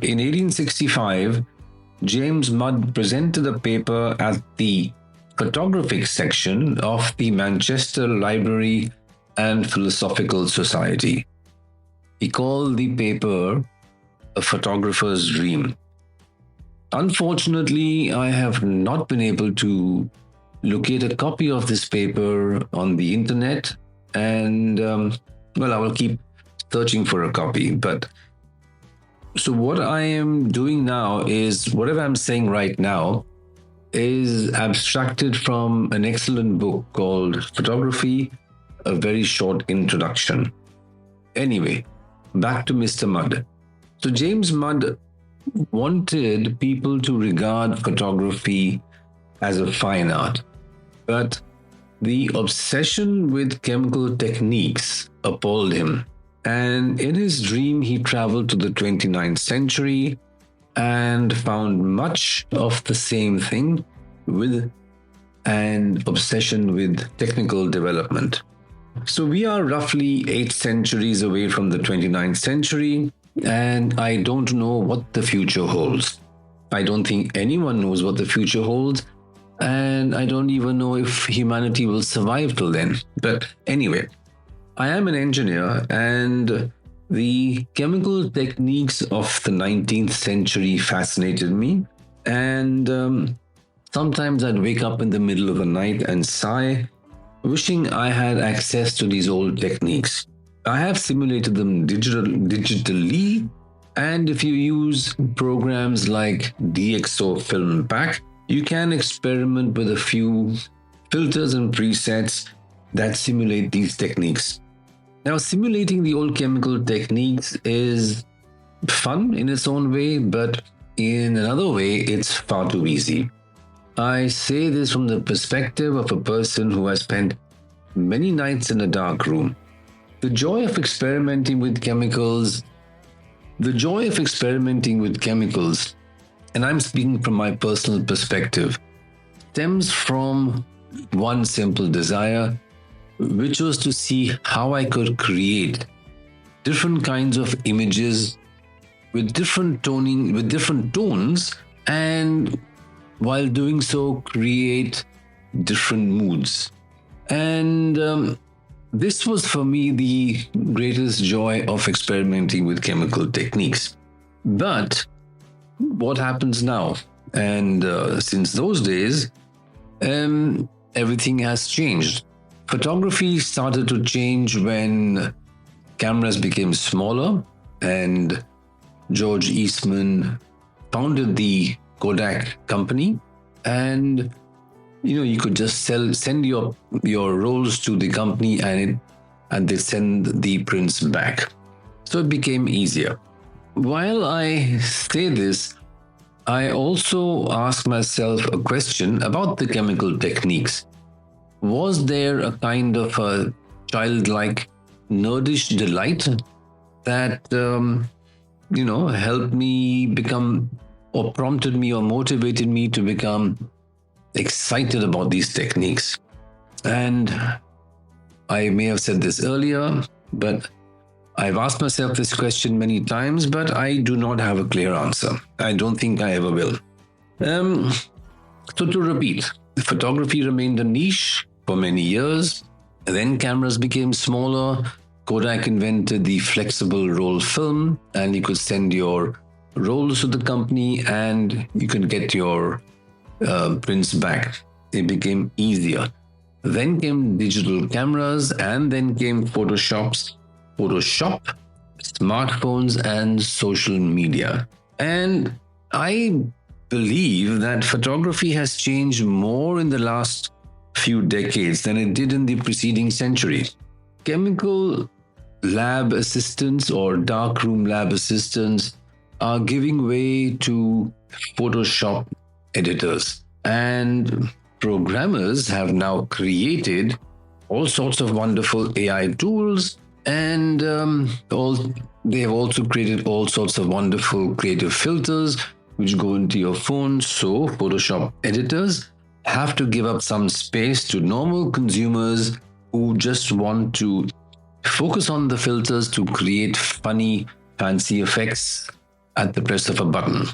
In 1865, James Mudd presented a paper at the photographic section of the Manchester Library and Philosophical Society. He called the paper A Photographer's Dream. Unfortunately, I have not been able to locate a copy of this paper on the internet, and I will keep searching for a copy. But so what I am doing now is whatever I'm saying right now is abstracted from an excellent book called Photography, A Very Short Introduction. Anyway, back to Mr. Mudd. So James Mudd wanted people to regard photography as a fine art, but the obsession with chemical techniques appalled him. And in his dream, he traveled to the 29th century and found much of the same thing with an obsession with technical development. So we are roughly 8 centuries away from the 29th century, and I don't know what the future holds. I don't think anyone knows what the future holds, and I don't even know if humanity will survive till then. But anyway, I am an engineer, and the chemical techniques of the 19th century fascinated me. And sometimes I'd wake up in the middle of the night and sigh, wishing I had access to these old techniques. I have simulated them digitally, and if you use programs like DxO Film Pack, you can experiment with a few filters and presets that simulate these techniques. Now, simulating the old chemical techniques is fun in its own way, but in another way, it's far too easy. I say this from the perspective of a person who has spent many nights in a dark room. The joy of experimenting with chemicals, and I'm speaking from my personal perspective, stems from one simple desire, which was to see how I could create different kinds of images with different tones, and while doing so, create different moods. And this was for me the greatest joy of experimenting with chemical techniques. But what happens now? And since those days, everything has changed. Photography started to change when cameras became smaller, and George Eastman founded the Kodak company, and you could just send your rolls to the company, and they send the prints back. So it became easier. While I say this, I also ask myself a question about the chemical techniques. Was there a kind of a childlike, nerdish delight that, helped me become, or prompted me, or motivated me to become excited about these techniques? And I may have said this earlier, but I've asked myself this question many times, but I do not have a clear answer. I don't think I ever will. So to repeat, photography remained a niche for many years. Then cameras became smaller. Kodak invented the flexible roll film, and you could send your rolls to the company and you could get your prints back. It became easier. Then came digital cameras, and then came Photoshop, smartphones, and social media. And I believe that photography has changed more in the last few decades than it did in the preceding century. Chemical lab assistants or darkroom lab assistants are giving way to Photoshop editors, and programmers have now created all sorts of wonderful AI tools, and they have also created all sorts of wonderful creative filters which go into your phone. So Photoshop editors have to give up some space to normal consumers who just want to focus on the filters to create funny, fancy effects at the press of a button.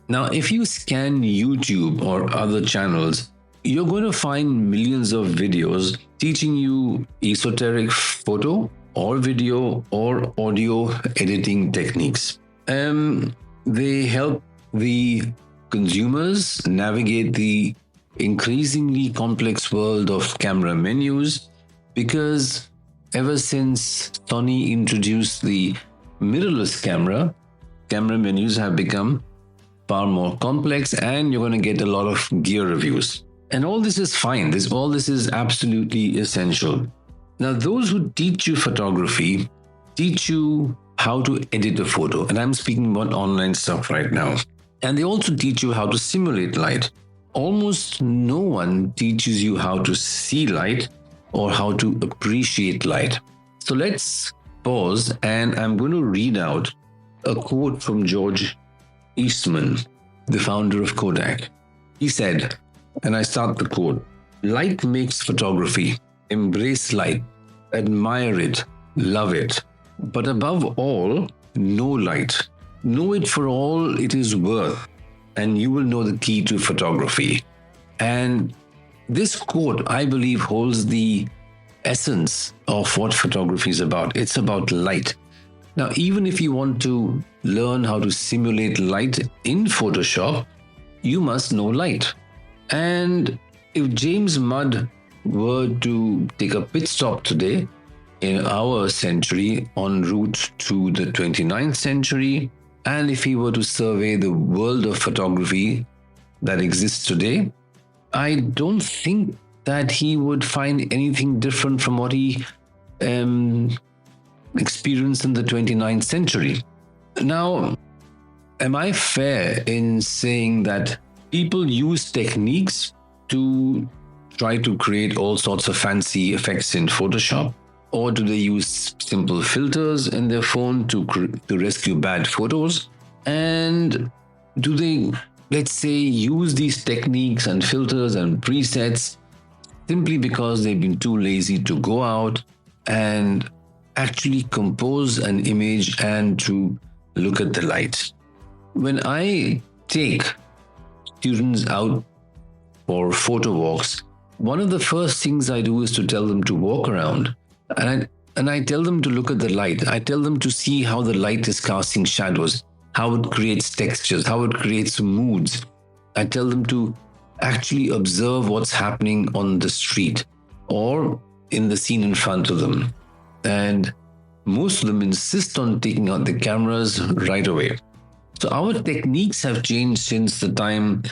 Now, if you scan YouTube or other channels, you're going to find millions of videos teaching you esoteric photo or video or audio editing techniques. They help the consumers navigate the increasingly complex world of camera menus, because ever since Sony introduced the mirrorless camera menus have become far more complex, and you're going to get a lot of gear reviews. And all this is fine. All this is absolutely essential. Now, those who teach you photography teach you how to edit a photo. And I'm speaking about online stuff right now. And they also teach you how to simulate light. Almost no one teaches you how to see light or how to appreciate light. So let's pause, and I'm going to read out a quote from George Eastman, the founder of Kodak. He said, and I start the quote, "Light makes photography. Embrace light, admire it, love it. But above all, know light. Know it for all it is worth, and you will know the key to photography." And this quote, I believe, holds the essence of what photography is about. It's about light. Now, even if you want to learn how to simulate light in Photoshop, you must know light. And if James Mudd were to take a pit stop today in our century en route to the 29th century, and if he were to survey the world of photography that exists today, I don't think that he would find anything different from what he experienced in the 29th century. Now, am I fair in saying that people use techniques to try to create all sorts of fancy effects in Photoshop? Or do they use simple filters in their phone to rescue bad photos? And do they, let's say, use these techniques and filters and presets simply because they've been too lazy to go out and actually compose an image and to look at the light? When I take students out for photo walks, one of the first things I do is to tell them to walk around. And I tell them to look at the light. I tell them to see how the light is casting shadows, how it creates textures, how it creates moods. I tell them to actually observe what's happening on the street or in the scene in front of them. And most of them insist on taking out the cameras right away. So our techniques have changed since the time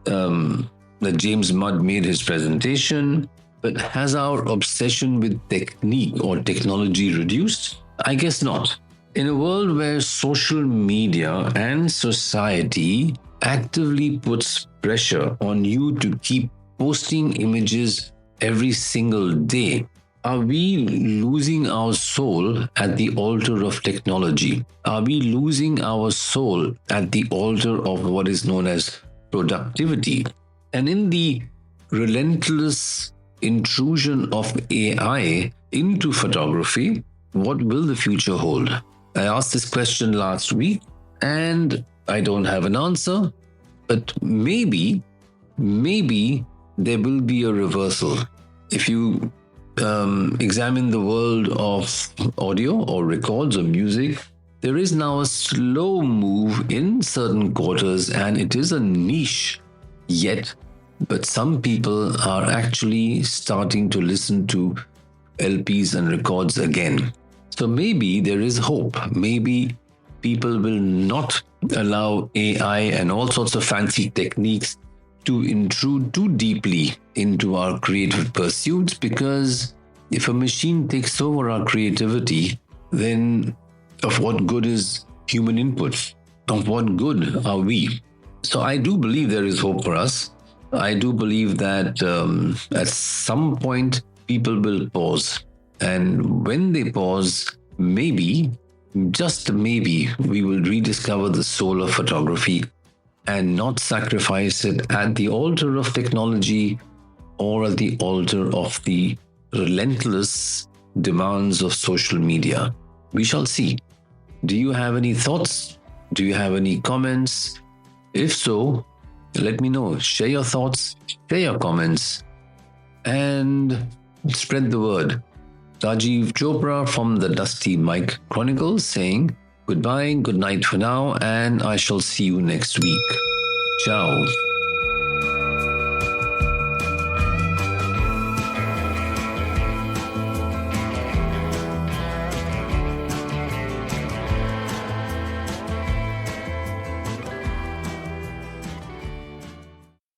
that James Mudd made his presentation. But has our obsession with technique or technology reduced? I guess not. In a world where social media and society actively puts pressure on you to keep posting images every single day, are we losing our soul at the altar of technology? Are we losing our soul at the altar of what is known as productivity? And in the relentless intrusion of AI into photography, what will the future hold? I asked this question last week and I don't have an answer, but maybe there will be a reversal. If you examine the world of audio or records or music, there is now a slow move in certain quarters, and it is a niche yet. But some people are actually starting to listen to LPs and records again. So maybe there is hope. Maybe people will not allow AI and all sorts of fancy techniques to intrude too deeply into our creative pursuits, because if a machine takes over our creativity, then of what good is human input? Of what good are we? So I do believe there is hope for us. I do believe that at some point people will pause. And when they pause, maybe, just maybe, we will rediscover the soul of photography and not sacrifice it at the altar of technology or at the altar of the relentless demands of social media. We shall see. Do you have any thoughts? Do you have any comments? If so, let me know. Share your thoughts, share your comments, and spread the word. Rajiv Chopra from the Dusty Mike Chronicles saying goodbye, good night for now, and I shall see you next week. Ciao.